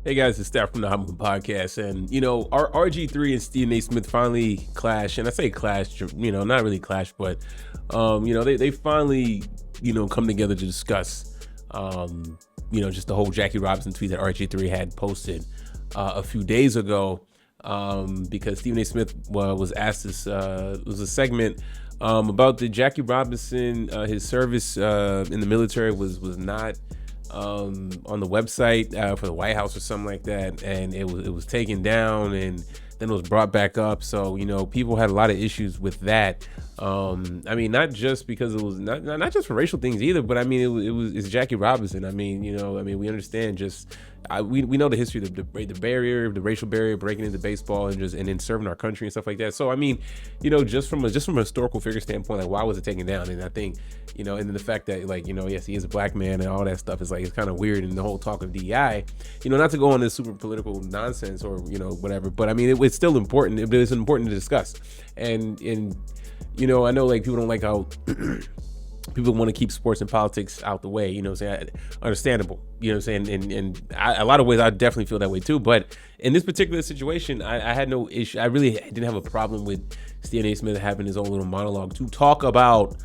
Hey guys, it's Steph from the Hot Podcast, and our RG3 and Stephen A. Smith finally clash, and I say clash, not really clash, but they finally come together to discuss, just the whole Jackie Robinson tweet that RG3 had posted a few days ago, because Stephen A. Smith was asked this was a segment about the Jackie Robinson, his service in the military was not on the website for the White House or something like that, and it was taken down and then it was brought back up. So people had a lot of issues with that. Not just because it was not just for racial things either, but it's Jackie Robinson. We understand we know the history of the barrier, the racial barrier, breaking into baseball and then serving our country and stuff like that. So just from a historical figure standpoint, like, why was it taken down? And I think and then the fact that yes, he is a black man and all that stuff is it's kind of weird. And the whole talk of DEI, not to go on this super political nonsense or whatever, but it's still important. It's important to discuss. And I know people don't like how people want to keep sports and politics out the way, understandable, and a lot of ways I definitely feel that way too. But in this particular situation, I had no issue. I really didn't have a problem with Stephen A. Smith having his own little monologue to talk about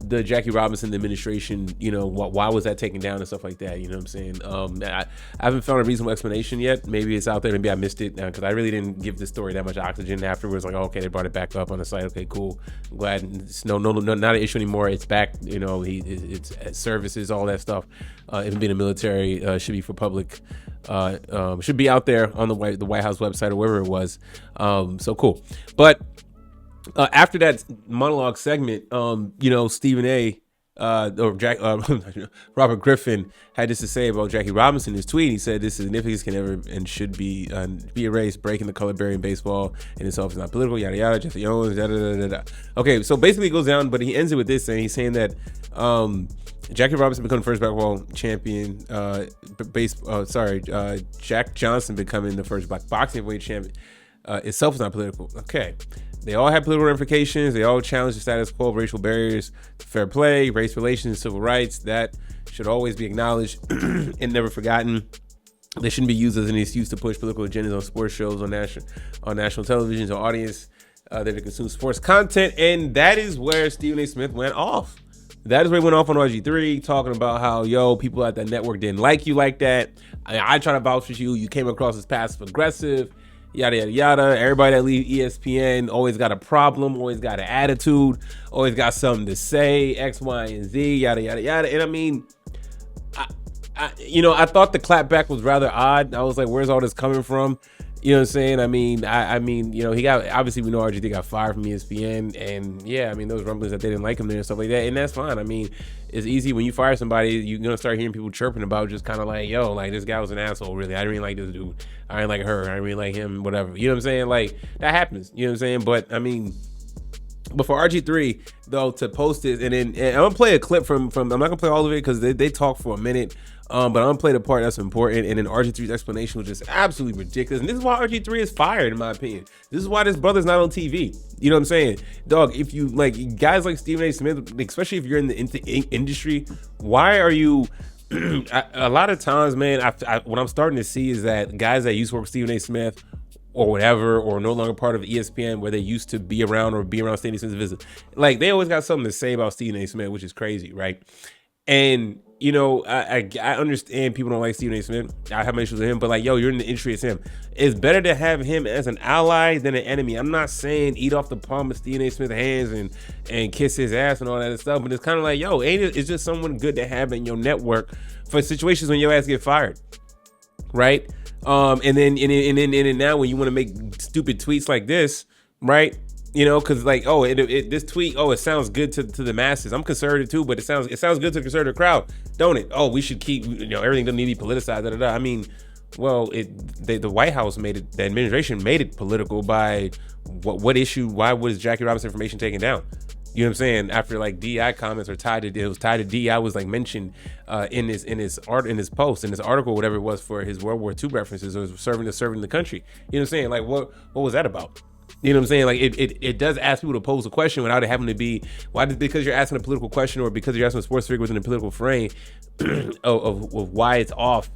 the Jackie Robinson administration, why was that taken down and stuff like that, I haven't found a reasonable explanation yet. Maybe it's out there, maybe I missed it, because I really didn't give this story that much oxygen afterwards. Okay, they brought it back up on the site. Okay, cool. I'm glad it's no, not an issue anymore. It's back. It's services, all that stuff. Even being in the military should be for public. Should be out there on the White House website or wherever it was. So cool, but. After that monologue segment, Stephen A. Robert Griffin had this to say about Jackie Robinson in his tweet. He said, "This significance can never and should be erased. Breaking the color barrier in baseball in itself is not political. Yada yada. Jesse Owens. Da da da da." Okay, so basically it goes down, but he ends it with this, and he's saying that Jackie Robinson becoming the first basketball champion. Jack Johnson becoming the first black boxing heavyweight champion itself is not political. Okay. They all have political ramifications. They all challenge the status quo of racial barriers to fair play, race relations, civil rights. That should always be acknowledged and never forgotten. They shouldn't be used as an excuse to push political agendas on sports shows, on national television, to audience that consume sports content. And that is where Stephen A. Smith went off. That is where he went off on RG3, talking about how, people at that network didn't like you like that. I try to vouch for you. You came across as passive aggressive. Yada, yada, yada. Everybody that leaves ESPN always got a problem, always got an attitude, always got something to say, X, Y, and Z, yada, yada, yada. And I thought the clapback was rather odd. I was like, where's all this coming from? You know what I'm saying? He got, obviously we know RG3 got fired from ESPN, and yeah, those rumblings that they didn't like him there and stuff like that, and that's fine. It's easy when you fire somebody, you're gonna start hearing people chirping about just kind of like, yo, like, this guy was an asshole, really. I didn't really like this dude. I didn't like her. I didn't really like him, whatever. You know what I'm saying? Like, that happens. You know what I'm saying? But but for RG3 though to post it, and I'm gonna play a clip from I'm not gonna play all of it because they talk for a minute. But I'm gonna play the part that's important, and then RG3's explanation was just absolutely ridiculous. And this is why RG3 is fired, in my opinion. This is why this brother's not on TV. You know what I'm saying, dog? If you like guys like Stephen A. Smith, especially if you're in the industry, why are you? A lot of times, man, what I'm starting to see is that guys that used to work with Stephen A. Smith or whatever, or no longer part of ESPN, where they used to be around Stephen A. Smith's visit, like, they always got something to say about Stephen A. Smith, which is crazy, right? And I understand people don't like Stephen A. Smith. I have my issues with him, but you're in the industry, it's him. It's better to have him as an ally than an enemy. I'm not saying eat off the palm of Stephen A. Smith's hands and kiss his ass and all that stuff, but it's kind of like, it's just someone good to have in your network for situations when your ass get fired, right? And then now when you want to make stupid tweets like this, right? Because this tweet, it sounds good to the masses. I'm conservative too, but it sounds good to the conservative crowd, don't it? Oh, we should keep, everything doesn't need to be politicized. Da, da, da. Well, the White House made it, the administration made it political by what issue? Why was Jackie Robinson information taken down? You know what I'm saying? After DEI comments are tied to DEI was mentioned in his post, in this article, whatever it was, for his World War II references, or serving the country. You know what I'm saying? What was that about? You know what I'm saying? It does ask people to pose a question without it having to be because you're asking a political question, or because you're asking a sports figure within a political frame of why it's off.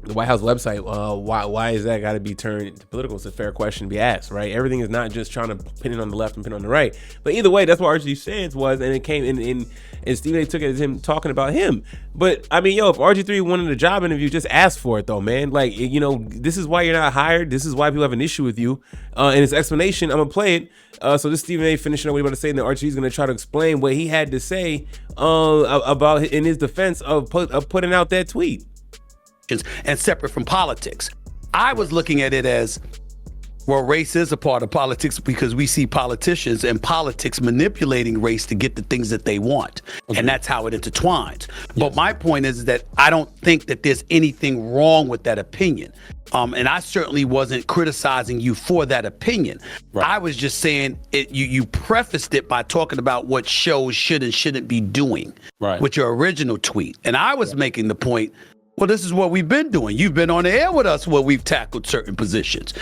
the White House website, why is that got to be turned to political? It's a fair question to be asked, right? Everything is not just trying to pin it on the left and pin it on the right. But either way, that's what RG3's stance was, and it came in and Stephen A took it as him talking about him. But I mean, if RG3 wanted a job interview, just ask for it though, man. Like, this is why you're not hired. This is why people have an issue with you. And his explanation, I'm gonna play it. So this Stephen A finishing up what he about to say, and then RG3 is gonna try to explain what he had to say about in his defense of putting out that tweet. And separate from politics. I was looking at it as, well, race is a part of politics because we see politicians and politics manipulating race to get the things that they want. Okay. And that's how it intertwines. Yes. But my point is that I don't think that there's anything wrong with that opinion. And I certainly wasn't criticizing you for that opinion. Right. I was just saying you prefaced it by talking about what shows should and shouldn't be doing with your original tweet. And I was making the point, well, this is what we've been doing. You've been on the air with us where we've tackled certain positions,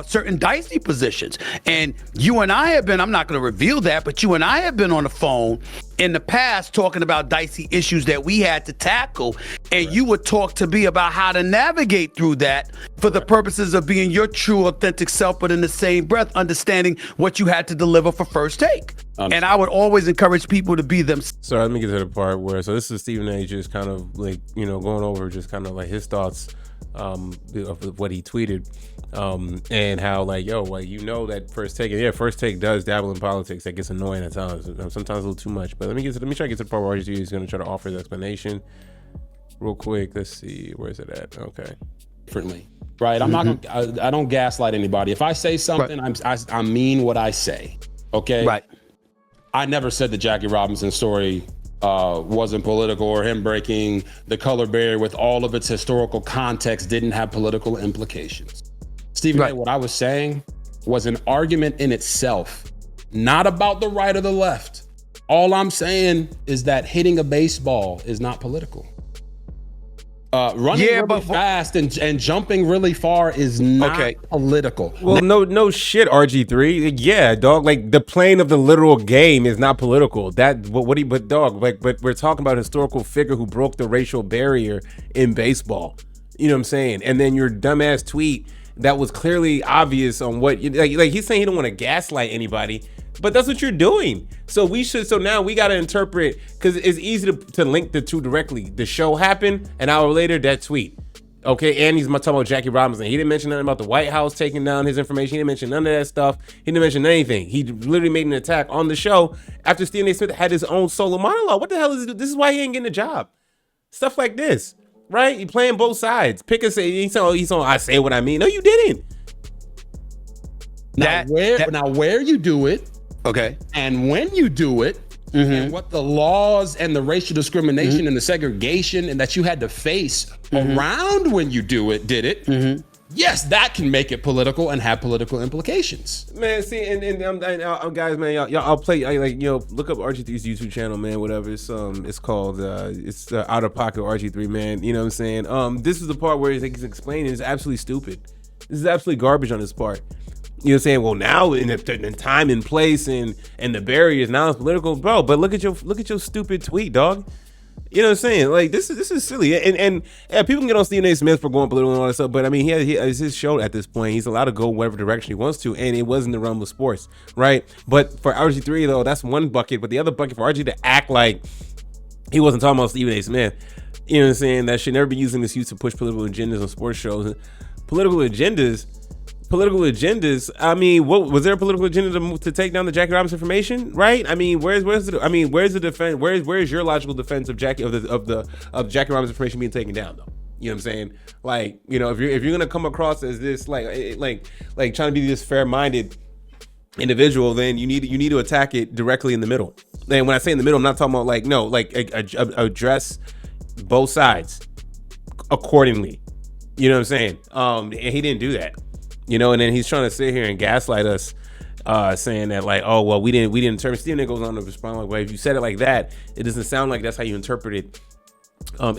certain dicey positions. And you and I have been, I'm not going to reveal that, but you and I have been on the phone in the past talking about dicey issues that we had to tackle. And you would talk to me about how to navigate through that for the purposes of being your true, authentic self, but in the same breath, understanding what you had to deliver for First Take. And I would always encourage people to be them. So let me get to the part where, so this is Stephen A just kind of like, going over just kind of like his thoughts of what he tweeted, and how like, that First Take, and First Take does dabble in politics. That gets annoying at times, sometimes a little too much. But let me try to get to the part where RG3 is going to try to offer his explanation real quick. Let's see, where's it at? Okay. Differently, right? I'm not gonna, I don't gaslight anybody. If I say something, I mean what I say. Okay. Right. I never said the Jackie Robinson story wasn't political, or him breaking the color barrier with all of its historical context didn't have political implications. Stephen A, what I was saying was an argument in itself, not about the right or the left. All I'm saying is that hitting a baseball is not political. Running really fast and jumping really far is not political. Well, no shit, RG3. Yeah, dog. Like the playing of the literal game is not political. But we're talking about a historical figure who broke the racial barrier in baseball. You know what I'm saying? And then your dumbass tweet that was clearly obvious on what like he's saying he don't want to gaslight anybody. But that's what you're doing. So now we got to interpret, because it's easy to link the two directly. The show happened, an hour later, that tweet. Okay, and he's talking about Jackie Robinson. He didn't mention nothing about the White House taking down his information. He didn't mention none of that stuff. He didn't mention anything. He literally made an attack on the show after Stephen A. Smith had his own solo monologue. What the hell is this? This is why he ain't getting a job. Stuff like this, right? You playing both sides. Pick a say. He's on. I say what I mean. No, you didn't. Now where you do it. Okay. And when you do it, and what the laws and the racial discrimination and the segregation and that you had to face around when you did it, yes, that can make it political and have political implications. Man, see, and guys, man, y'all, I'll play, look up RG3's YouTube channel, man, whatever it's called, it's Out of Pocket RG3, man. You know what I'm saying? This is the part where he's explaining it's absolutely stupid. This is absolutely garbage on his part. You know what I'm saying? Well, now in the time and place and the barriers, now it's political, bro. But look at your stupid tweet, dog. You know what I'm saying? Like this is silly. And people can get on Stephen A. Smith for going political and all that stuff, but I mean, it's his show at this point. He's allowed to go whatever direction he wants to, and it wasn't the realm of sports, right? But for RG3 though, that's one bucket. But the other bucket for RG to act like he wasn't talking about Stephen A. Smith, you know what I'm saying? That should never be using this use to push political agendas on sports shows. Political agendas. I mean, what was there a political agenda to take down the Jackie Robinson information? Right? I mean, where's the defense? Where's your logical defense of Jackie Robinson information being taken down though? You know what I'm saying? Like, if you're gonna come across as this like trying to be this fair-minded individual, then you need to attack it directly in the middle. And when I say in the middle, I'm not talking about address both sides accordingly. You know what I'm saying? And he didn't do that. And then he's trying to sit here and gaslight us, saying that like, oh well, we didn't interpret. Stephen A. goes on to respond like, well, if you said it like that, it doesn't sound like that's how you interpret it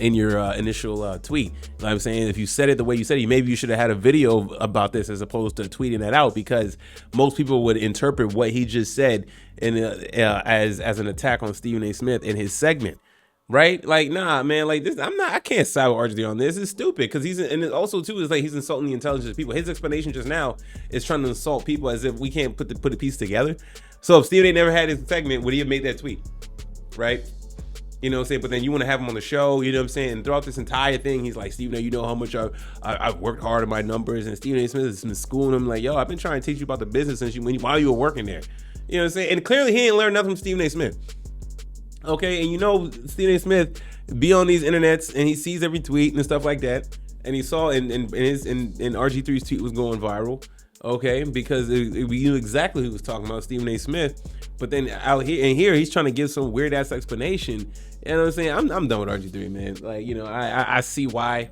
in your initial tweet. Like I'm saying, if you said it the way you said it, maybe you should have had a video about this as opposed to tweeting that out, because most people would interpret what he just said as an attack on Stephen A. Smith in his segment. Right? Like, nah, man, like this, I can't side with RG3 on this. It's stupid because and it also too is like he's insulting the intelligence of people. His explanation just now is trying to insult people as if we can't put a piece together. So if Stephen A never had his segment, would he have made that tweet? Right? You know what I'm saying? But then you want to have him on the show, you know what I'm saying? And throughout this entire thing, he's like, Stephen A, you know how much I've worked hard on my numbers. And Stephen A Smith has been schooling him like, yo, I've been trying to teach you about the business since while you were working there. You know what I'm saying? And clearly he didn't learn nothing from Stephen A Smith. Okay, and you know Stephen A Smith be on these internets and he sees every tweet and stuff like that. And he saw in RG3's tweet was going viral. Okay, because we knew exactly who was talking about, Stephen A Smith. But then out here he's trying to give some weird ass explanation. You know what I'm saying? I'm done with RG3, man. Like, you know, I see why.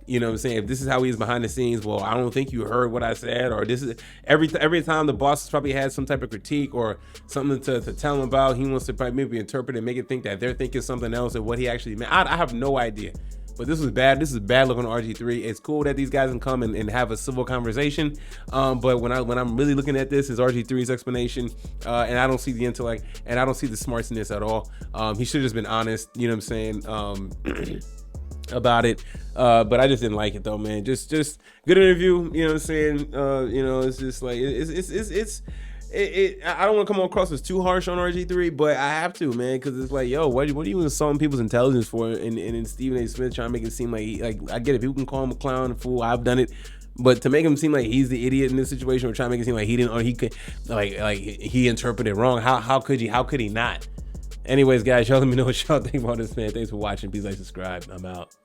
You know what I'm saying? If this is how he is behind the scenes, well, I don't think you heard what I said, or this is every time the boss has probably had some type of critique or something to tell him about, he wants to probably maybe interpret and make it think that they're thinking something else and what he actually meant. I have no idea. But this was bad. This is bad looking on RG3. It's cool that these guys can come and have a civil conversation. But when I'm really looking at this, is RG3's explanation, and I don't see the intellect and I don't see the smartness at all. He should have just been honest. You know what I'm saying? About it. But I just didn't like it though, man. Just good interview. You know what I'm saying? You know, it's just like I don't want to come across as too harsh on RG3, but I have to, man, because it's like, yo, what are you insulting people's intelligence for? And then Stephen A. Smith trying to make it seem like I get it. People can call him a clown, a fool. I've done it. But to make him seem like he's the idiot in this situation, or trying to make it seem like he didn't, or he could, like he interpreted wrong. How could he not? Anyways, guys, y'all let me know what y'all think about this, man. Thanks for watching. Please like, subscribe. I'm out.